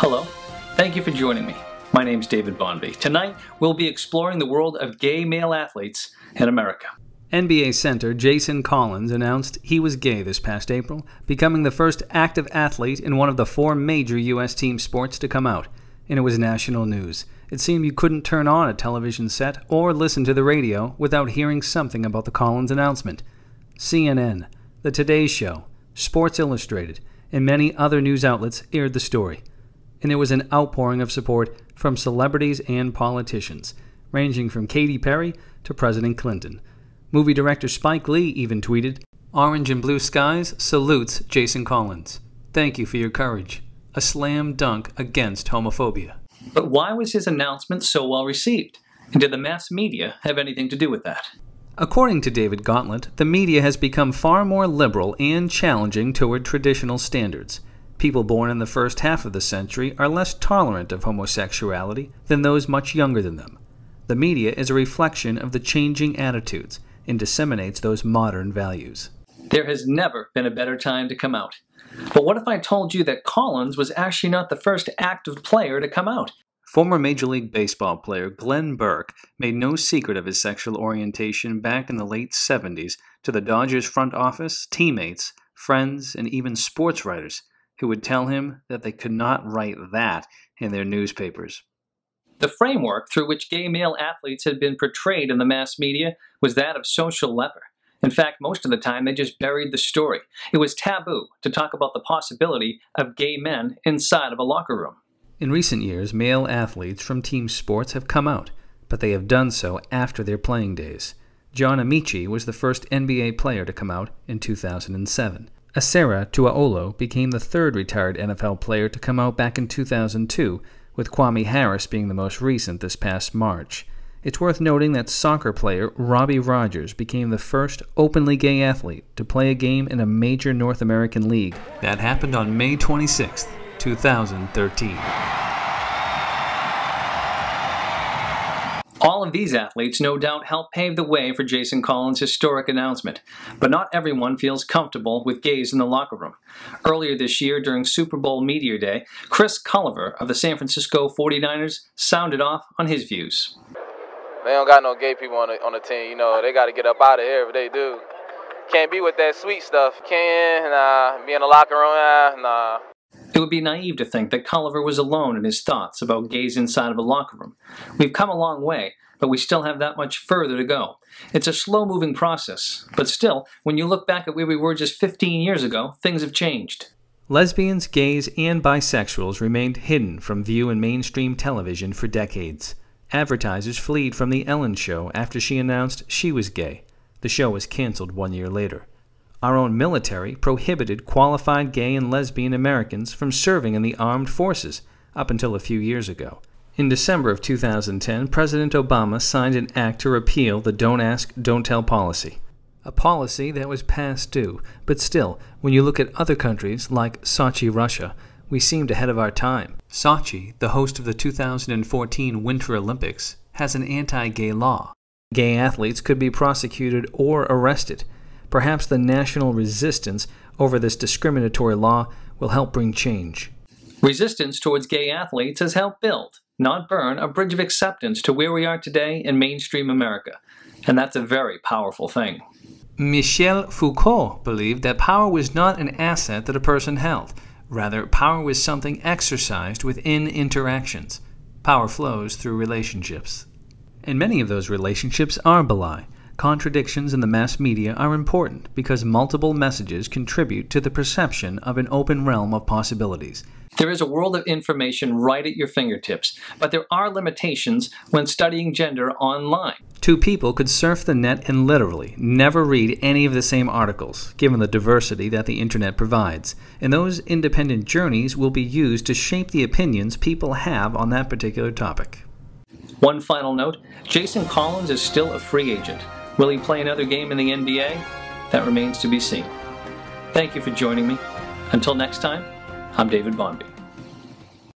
Hello, thank you for joining me. My name's David Bonby. Tonight, we'll be exploring the world of gay male athletes in America. NBA center Jason Collins announced he was gay this past April, becoming the first active athlete in one of the 4 major U.S. team sports to come out. And it was national news. It seemed you couldn't turn on a television set or listen to the radio without hearing something about the Collins announcement. CNN, The Today Show, Sports Illustrated, and many other news outlets aired the story. And there was an outpouring of support from celebrities and politicians, ranging from Katy Perry to President Clinton. Movie director Spike Lee even tweeted, "Orange and Blue Skies salutes Jason Collins. Thank you for your courage. A slam dunk against homophobia." But why was his announcement so well received? And did the mass media have anything to do with that? According to David Gauntlet, the media has become far more liberal and challenging toward traditional standards. People born in the first half of the century are less tolerant of homosexuality than those much younger than them. The media is a reflection of the changing attitudes and disseminates those modern values. There has never been a better time to come out. But what if I told you that Collins was actually not the first active player to come out? Former Major League Baseball player Glenn Burke made no secret of his sexual orientation back in the late 70s to the Dodgers front office, teammates, friends, and even sports writers who would tell him that they could not write that in their newspapers. The framework through which gay male athletes had been portrayed in the mass media was that of social leper. In fact, most of the time they just buried the story. It was taboo to talk about the possibility of gay men inside of a locker room. In recent years, male athletes from team sports have come out, but they have done so after their playing days. John Amici was the first NBA player to come out in 2007. Asera Tuaolo became the 3rd retired NFL player to come out back in 2002, with Kwame Harris being the most recent this past March. It's worth noting that soccer player Robbie Rogers became the first openly gay athlete to play a game in a major North American league. That happened on May 26, 2013. All of these athletes no doubt helped pave the way for Jason Collins' historic announcement, but not everyone feels comfortable with gays in the locker room. Earlier this year, during Super Bowl Media Day, Chris Culliver of the San Francisco 49ers sounded off on his views. They don't got no gay people on the team, you know, they got to get up out of here if they do. Can't be with that sweet stuff. Can't be in the locker room, nah. It would be naive to think that Culliver was alone in his thoughts about gays inside of a locker room. We've come a long way, but we still have that much further to go. It's a slow-moving process, but still, when you look back at where we were just 15 years ago, things have changed. Lesbians, gays, and bisexuals remained hidden from view in mainstream television for decades. Advertisers fled from The Ellen Show after she announced she was gay. The show was canceled 1 year later. Our own military prohibited qualified gay and lesbian Americans from serving in the armed forces up until a few years ago. In December of 2010, President Obama signed an act to repeal the Don't Ask, Don't Tell policy. A policy that was past due, but still, when you look at other countries like Sochi, Russia, we seemed ahead of our time. Sochi, the host of the 2014 Winter Olympics, has an anti-gay law. Gay athletes could be prosecuted or arrested. Perhaps the national resistance over this discriminatory law will help bring change. Resistance towards gay athletes has helped build, not burn, a bridge of acceptance to where we are today in mainstream America. And that's a very powerful thing. Michel Foucault believed that power was not an asset that a person held. Rather, power was something exercised within interactions. Power flows through relationships. And many of those relationships are belied. Contradictions in the mass media are important because multiple messages contribute to the perception of an open realm of possibilities. There is a world of information right at your fingertips, but there are limitations when studying gender online. 2 people could surf the net and literally never read any of the same articles, given the diversity that the internet provides, and those independent journeys will be used to shape the opinions people have on that particular topic. One final note, Jason Collins is still a free agent. Will he play another game in the NBA? That remains to be seen. Thank you for joining me. Until next time, I'm David Bonby.